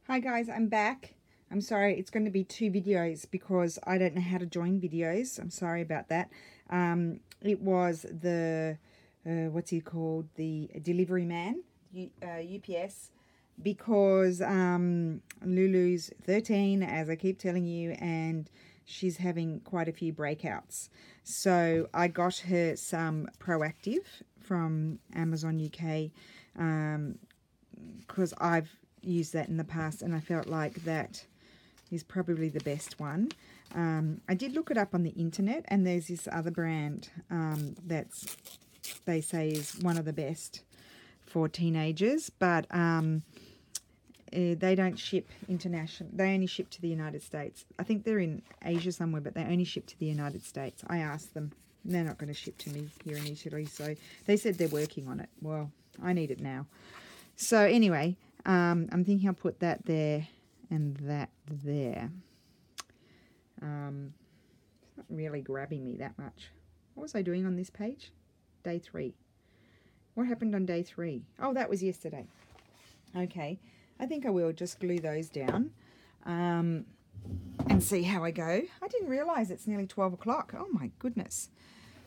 Hi guys, I'm back. I'm sorry, it's going to be two videos because I don't know how to join videos. I'm sorry about that. It was the, what's he called? The delivery man, UPS, because Lulu's 13, as I keep telling you, and she's having quite a few breakouts. So I got her some Proactive from Amazon UK, because I've used that in the past and I felt like that is probably the best one. I did look it up on the internet, and there's this other brand that's, they say, is one of the best for teenagers, but they don't ship international. They only ship to the United States. I think they're in Asia somewhere, but they only ship to the United States. I asked them, and they're not going to ship to me here in Italy, so they said they're working on it. Well, I need it now. So anyway, I'm thinking I'll put that there and that there. It's not really grabbing me that much. What was I doing on this page? Day 3. What happened on day 3? Oh, that was yesterday. Okay, I think I will just glue those down and see how I go. I didn't realise it's nearly 12 o'clock. Oh my goodness.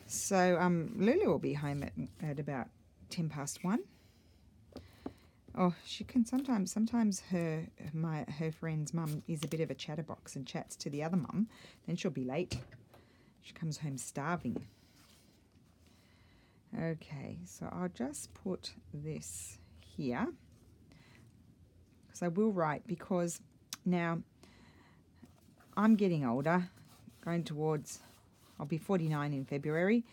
So Lulu will be home at about 10 past 1. Oh, she can sometimes her friend's mum is a bit of a chatterbox and chats to the other mum. Then she'll be late. She comes home starving. Okay, so I'll just put this here, because I will write, because now I'm getting older, going towards, I'll be 49 in February,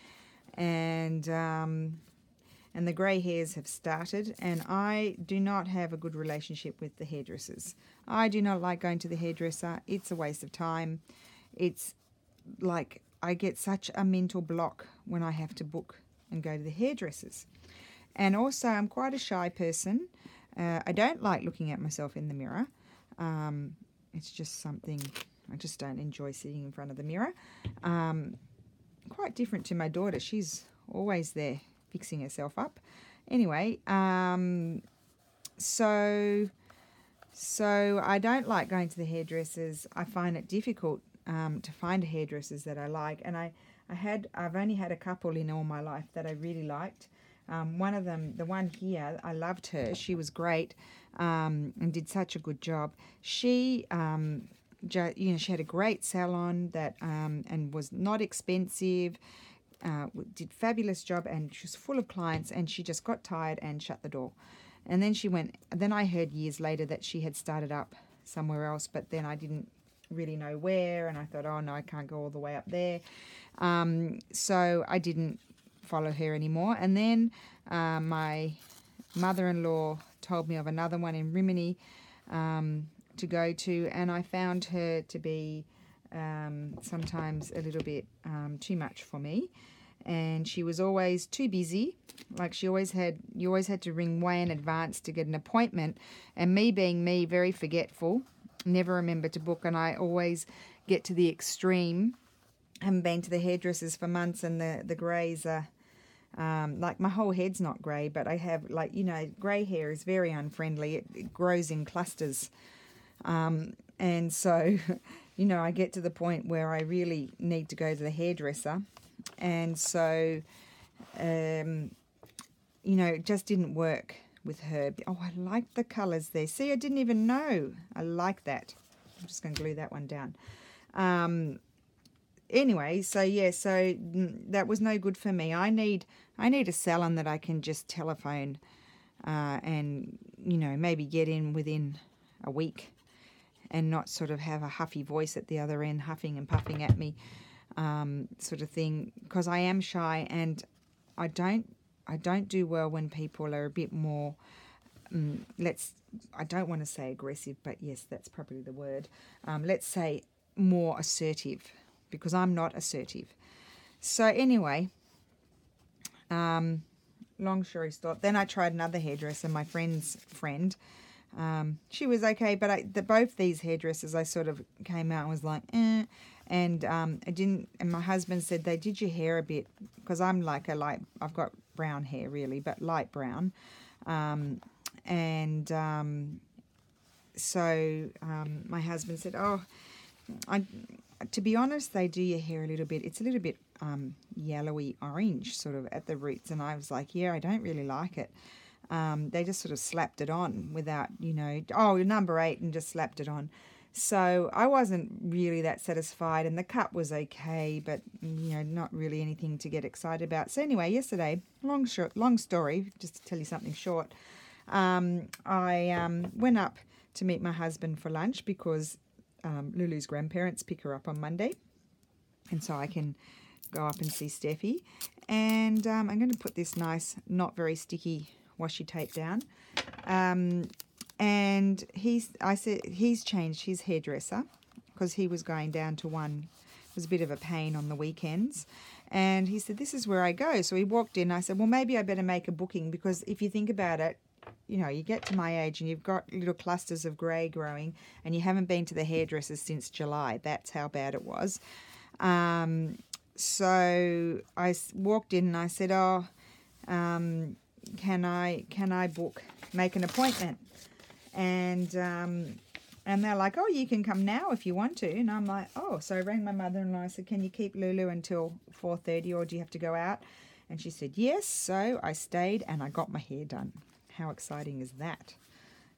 and the grey hairs have started, and I do not have a good relationship with the hairdressers. I do not like going to the hairdresser. It's a waste of time. It's like I get such a mental block when I have to book and go to the hairdressers. And also, I'm quite a shy person. I don't like looking at myself in the mirror. It's just something, I just don't enjoy sitting in front of the mirror. Quite different to my daughter. She's always there fixing herself up. Anyway, so I don't like going to the hairdressers. I find it difficult to find hairdressers that I like, and I've only had a couple in all my life that I really liked. One of them, the one here, I loved her. She was great and did such a good job. She she had a great salon that and was not expensive. Did fabulous job, and she was full of clients, and she just got tired and shut the door. And then she went, then I heard years later that she had started up somewhere else, but then I didn't really know where, and I thought, oh no, I can't go all the way up there. So I didn't follow her anymore. And then my mother-in-law told me of another one in Rimini to go to, and I found her to be sometimes a little bit too much for me, and she was always too busy. Like you always had to ring way in advance to get an appointment, and me being me, very forgetful, never remember to book, and I always get to the extreme. I haven't been to the hairdressers for months, and the greys are like, my whole head's not grey, but I have, like, grey hair is very unfriendly. It grows in clusters. And so, I get to the point where I really need to go to the hairdresser. And so, it just didn't work with her. Oh, I like the colours there. See, I didn't even know. I like that. I'm just going to glue that one down. Anyway, so yeah, that was no good for me. I need a salon that I can just telephone and, maybe get in within a week, and not sort of have a huffy voice at the other end, huffing and puffing at me, sort of thing, because I am shy, and I don't do well when people are a bit more, I don't want to say aggressive, but yes, that's probably the word. Let's say more assertive, because I'm not assertive. So anyway, long story short, then I tried another hairdresser, my friend's friend. She was okay, but both these hairdressers, I sort of came out and was like, eh. And I didn't. And my husband said, they did your hair a bit, because I'm like I've got brown hair really, but light brown. So my husband said, oh, to be honest, they do your hair a little bit. It's a little bit yellowy orange sort of at the roots. And I was like, yeah, I don't really like it. They just sort of slapped it on without, oh, number 8, and just slapped it on. So I wasn't really that satisfied, and the cut was okay, but not really anything to get excited about. So anyway, yesterday, long story, just to tell you something short, I went up to meet my husband for lunch because Lulu's grandparents pick her up on Monday, and so I can go up and see Steffi. And I'm going to put this nice, not very sticky washi tape down. And I said he's changed his hairdresser because he was going down to one. It was a bit of a pain on the weekends. And he said, this is where I go. So he walked in. I said, well, maybe I better make a booking, because if you think about it, you get to my age and you've got little clusters of grey growing and you haven't been to the hairdressers since July. That's how bad it was. So I walked in and I said, oh, can I make an appointment? And they're like, oh, you can come now if you want to. And I'm like, oh. So I rang my mother-in-law. I said, can you keep Lulu until 4:30, or do you have to go out? And she said, yes. So I stayed and I got my hair done. How exciting is that?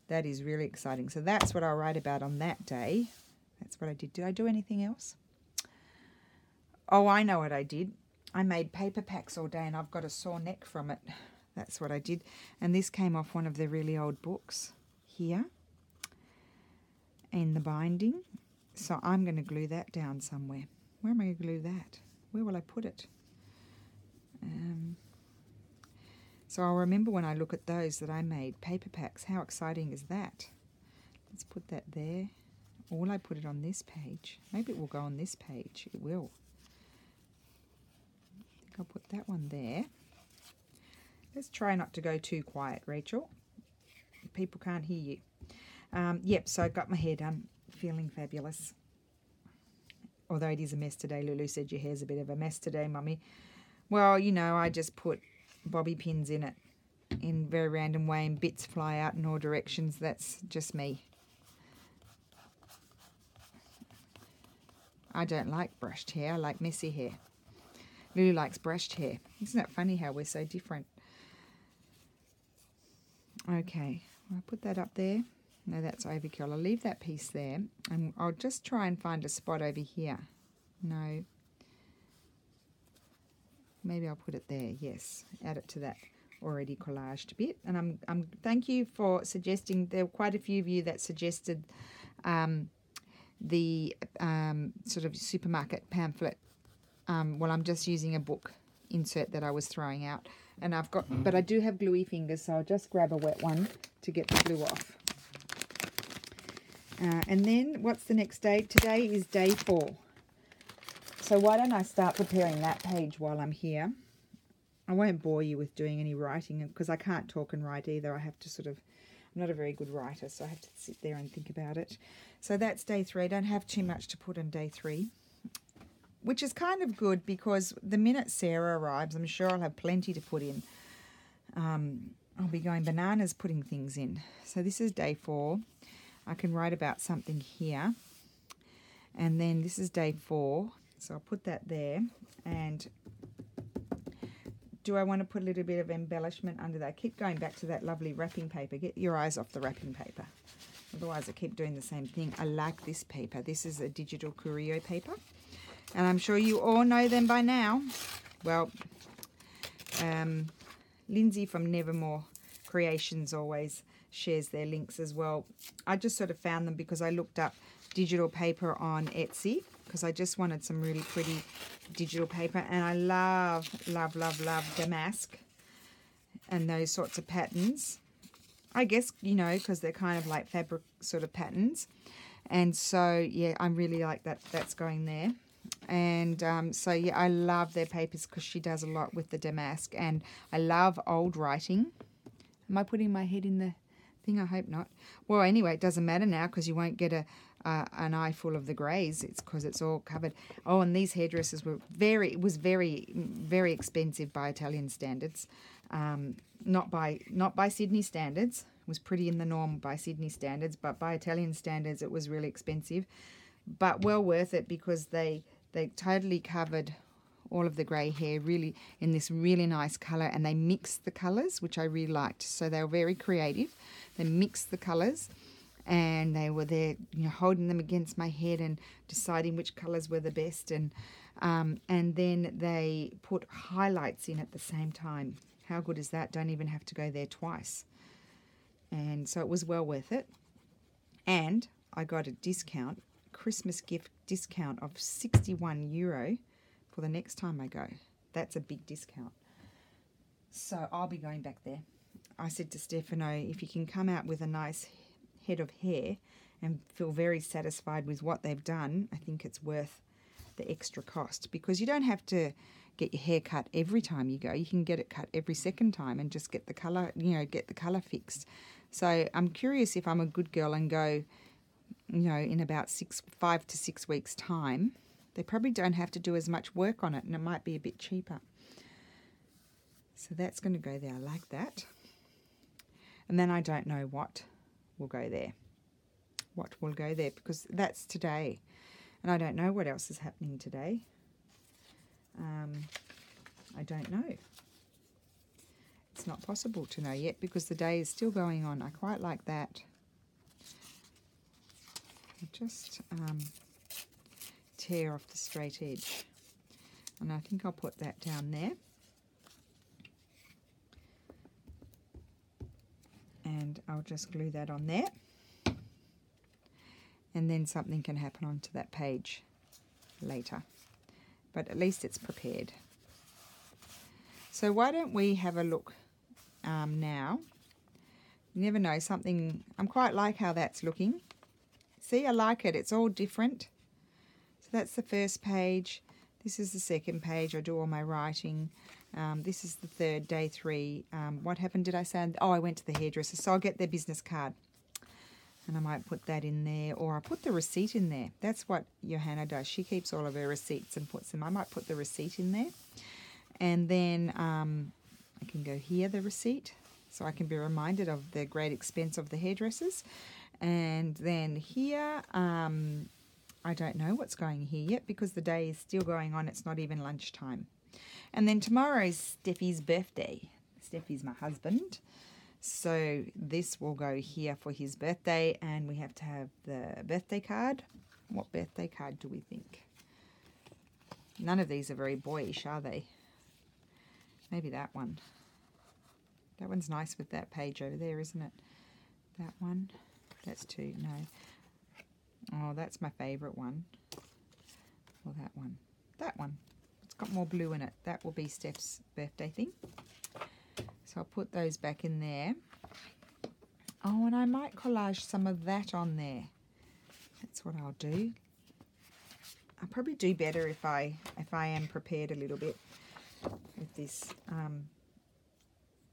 That is really exciting. So that's what I'll write about on that day. That's what I did. Did I do anything else? Oh, I know what I did. I made paper packs all day and I've got a sore neck from it. That's what I did. And this came off one of the really old books here in the binding. So I'm going to glue that down somewhere. Where am I going to glue that? Where will I put it? So I'll remember when I look at those that I made. Paper packs. How exciting is that? Let's put that there. Or will I put it on this page? Maybe it will go on this page. It will. I think I'll put that one there. Let's try not to go too quiet, Rachel. People can't hear you. Yep, so I got my hair done. Feeling fabulous. Although it is a mess today. Lulu said your hair's a bit of a mess today, Mummy. Well, I just put bobby pins in it in a very random way and bits fly out in all directions. That's just me. I don't like brushed hair. I like messy hair. Lulu likes brushed hair. Isn't it funny how we're so different? Okay, I'll put that up there. No, that's overkill. I'll leave that piece there, and I'll just try and find a spot over here. No. Maybe I'll put it there. Yes, add it to that already collaged bit. And I'm thank you for suggesting. There were quite a few of you that suggested the sort of supermarket pamphlet. Well, I'm just using a book insert that I was throwing out. And but I do have gluey fingers, so I'll just grab a wet one to get the glue off. And then what's the next day? Today is day 4. So why don't I start preparing that page while I'm here? I won't bore you with doing any writing because I can't talk and write either. I have to I'm not a very good writer, so I have to sit there and think about it. So that's day 3. I don't have too much to put on day 3. Which is kind of good because the minute Sarah arrives, I'm sure I'll have plenty to put in. I'll be going bananas putting things in. So this is day 4. I can write about something here. And then this is day 4. So I'll put that there. And do I want to put a little bit of embellishment under that? I keep going back to that lovely wrapping paper. Get your eyes off the wrapping paper. Otherwise I keep doing the same thing. I like this paper. This is a digital Curio paper. And I'm sure you all know them by now. Well, Lindsay from Nevermore Creations always shares their links as well. I just sort of found them because I looked up digital paper on Etsy because I just wanted some really pretty digital paper. And I love, love, love, love damask and those sorts of patterns. I guess, because they're kind of like fabric sort of patterns. And so, yeah, I really like that. That's going there. And so, yeah, I love their papers because she does a lot with the damask. And I love old writing. Am I putting my head in the thing? I hope not. Well, anyway, it doesn't matter now because you won't get an eye full of the greys. It's because it's all covered. Oh, and these hairdressers were very, very expensive by Italian standards. Not by Sydney standards, was pretty in the norm by Sydney standards, but by Italian standards it was really expensive, but well worth it because they totally covered all of the grey hair really in this really nice colour, and they mixed the colours, which I really liked. So they were very creative. They mixed the colours, and they were there, holding them against my head and deciding which colours were the best, and then they put highlights in at the same time. How good is that? Don't even have to go there twice. And so it was well worth it. And I got a discount, Christmas gift discount of €61 for the next time I go. That's a big discount. So I'll be going back there. I said to Stefano, if you can come out with a nice head of hair and feel very satisfied with what they've done, I think it's worth the extra cost, because you don't have to get your hair cut every time you go. You can get it cut every second time and just get the colour, get the colour fixed. So I'm curious if I'm a good girl and go, in about 5 to 6 weeks' time. They probably don't have to do as much work on it, and it might be a bit cheaper. So that's going to go there. I like that. And then I don't know what will go there. What will go there, because that's today. And I don't know what else is happening today. I don't know. It's not possible to know yet because the day is still going on. I quite like that. I'll just tear off the straight edge. And I think I'll put that down there. And I'll just glue that on there. And then something can happen onto that page later. But at least it's prepared. So why don't we have a look now. You never know, something, I'm quite like how that's looking. See, I like it. It's all different. So that's the first page. This is the second page. I do all my writing. This is the third, day 3. What happened, did I say? Oh, I went to the hairdresser. So I'll get their business card. And I might put that in there, or I'll put the receipt in there. That's what Johanna does. She keeps all of her receipts and puts them. I might put the receipt in there. And then I can go here, the receipt, so I can be reminded of the great expense of the hairdressers. And then here, I don't know what's going here yet because the day is still going on. It's not even lunchtime. And then tomorrow is Steffi's birthday. Steffi's my husband. So this will go here for his birthday, and we have to have the birthday card. What birthday card do we think? None of these are very boyish, are they? Maybe that one. That one's nice with that page over there, isn't it? That one. That's 2. No. Oh, that's my favourite one. Or that one. That one. It's got more blue in it. That will be Steph's birthday thing. So I'll put those back in there. Oh, and I might collage some of that on there. That's what I'll do. I'll probably do better if I am prepared a little bit with this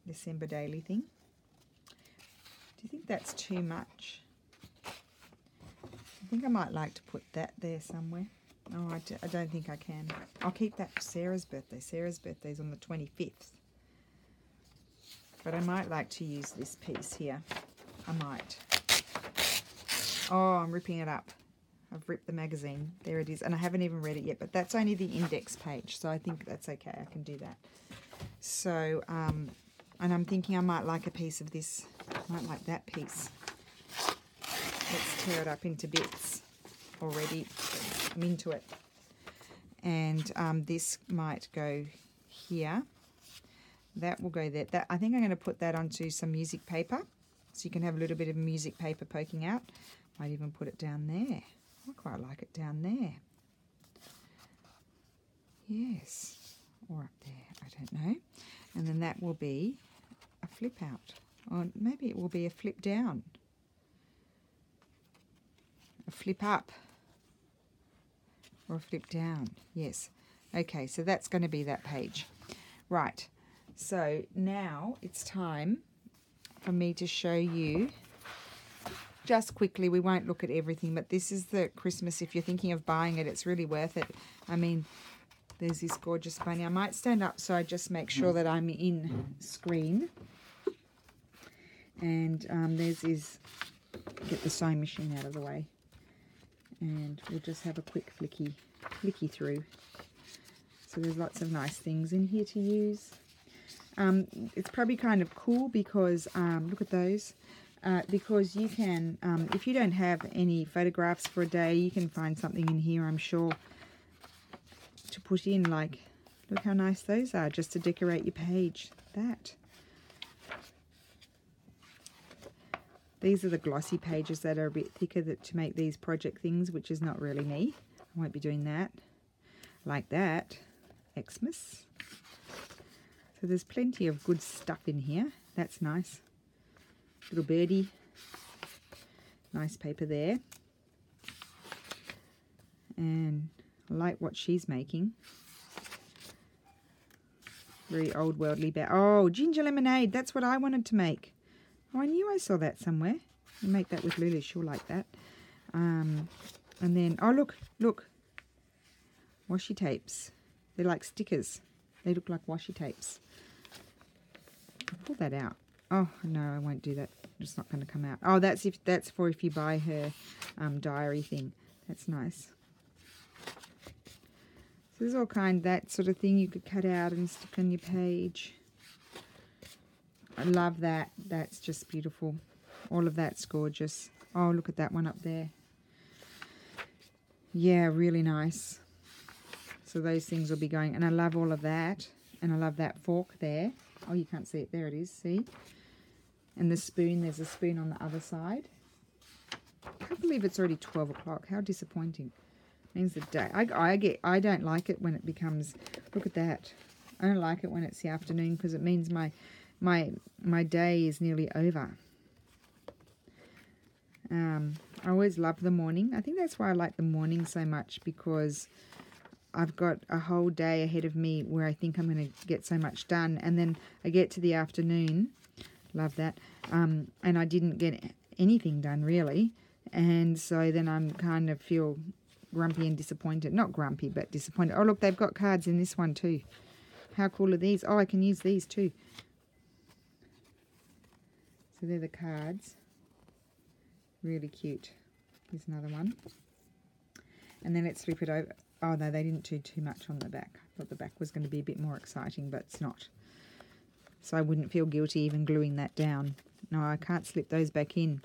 December daily thing. Do you think that's too much? I think I might like to put that there somewhere. Oh, I don't think I can. I'll keep that for Sarah's birthday. Sarah's birthday is on the 25th. But I might like to use this piece here. I might. Oh, I'm ripping it up. I've ripped the magazine. There it is. And I haven't even read it yet, but that's only the index page. So I think that's okay. I can do that. So, and I'm thinking I might like a piece of this. I might like that piece. Let's tear it up into bits already. I'm into it. And this might go here. That will go there. I think I'm going to put that onto some music paper. So you can have a little bit of music paper poking out. Might even put it down there. I quite like it down there. Yes. Or up there. I don't know. And then that will be a flip out. Or maybe it will be a flip down. A flip up. Or a flip down. Yes. Okay, so that's going to be that page. Right. So now it's time for me to show you, just quickly, we won't look at everything, but this is the Christmas. If you're thinking of buying it, it's really worth it. I mean, there's this gorgeous bunny. I might stand up so I just make sure that I'm in screen. And there's his, get the sewing machine out of the way. And we'll just have a quick flicky through. So there's lots of nice things in here to use. It's probably kind of cool because, look at those, because you can, if you don't have any photographs for a day, you can find something in here, I'm sure, to put in, like, look how nice those are, just to decorate your page. These are the glossy pages that are a bit thicker to make these project things, which is not really me. I won't be doing that. Like that. Xmas. So there's plenty of good stuff in here. That's nice. Little birdie. Nice paper there. And I like what she's making. Very old worldly bag. Oh, ginger lemonade. That's what I wanted to make. Oh, I knew I saw that somewhere. You make that with Lulu. She'll like that. And then, oh, look. Washi tapes. They're like stickers. They look like washi tapes. I'll pull that out. Oh, no, I won't do that. It's not going to come out. Oh, that's for if you buy her diary thing. That's nice. So there's all that sort of thing you could cut out and stick on your page. I love that. That's just beautiful. All of that's gorgeous. Oh, look at that one up there. Yeah, really nice. So those things will be going. And I love all of that. And I love that fork there. Oh, you can't see it. There it is. See? And the spoon. There's a spoon on the other side. I can't believe it's already 12 o'clock. How disappointing. Means the day. I don't like it when it becomes... Look at that. I don't like it when it's the afternoon because it means my day is nearly over. I always love the morning. I think that's why I like the morning so much, because I've got a whole day ahead of me where I think I'm going to get so much done, and then I get to the afternoon, love that, and I didn't get anything done really, and so then I'm kind of feel grumpy and disappointed. Not grumpy, but disappointed. Oh, look, they've got cards in this one too. How cool are these? Oh, I can use these too. So they're the cards. Really cute. Here's another one. And then let's flip it over. Oh, no, they didn't do too much on the back. I thought the back was going to be a bit more exciting, but it's not. So I wouldn't feel guilty even gluing that down. No, I can't slip those back in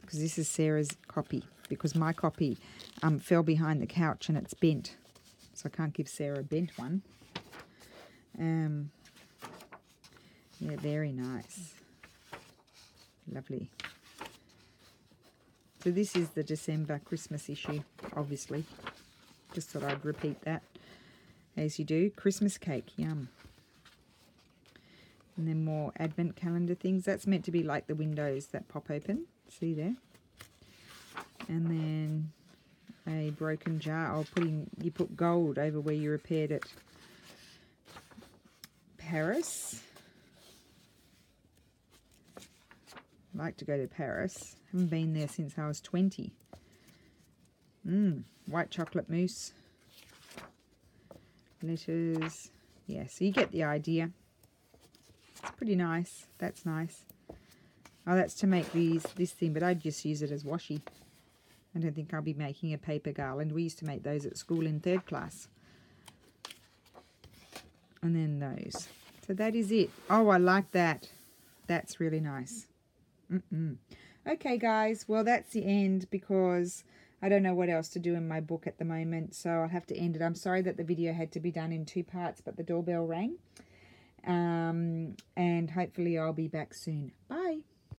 because this is Sarah's copy, because my copy fell behind the couch and it's bent. So I can't give Sarah a bent one. Yeah, very nice. Lovely. So this is the December Christmas issue, obviously. Just thought I'd repeat that. As you do. Christmas cake, yum. And then more advent calendar things. That's meant to be like the windows that pop open. See there? And then a broken jar. Oh, you put gold over where you repaired it. Paris. I'd like to go to Paris. Haven't been there since I was 20. White chocolate mousse. Letters. Yeah, so you get the idea. It's pretty nice. That's nice. Oh, that's to make this thing, but I'd just use it as washi. I don't think I'll be making a paper garland. We used to make those at school in 3rd class. And then those. So that is it. Oh, I like that. That's really nice. Okay, guys. Well, that's the end because I don't know what else to do in my book at the moment, so I'll have to end it. I'm sorry that the video had to be done in 2 parts, but the doorbell rang. And hopefully I'll be back soon.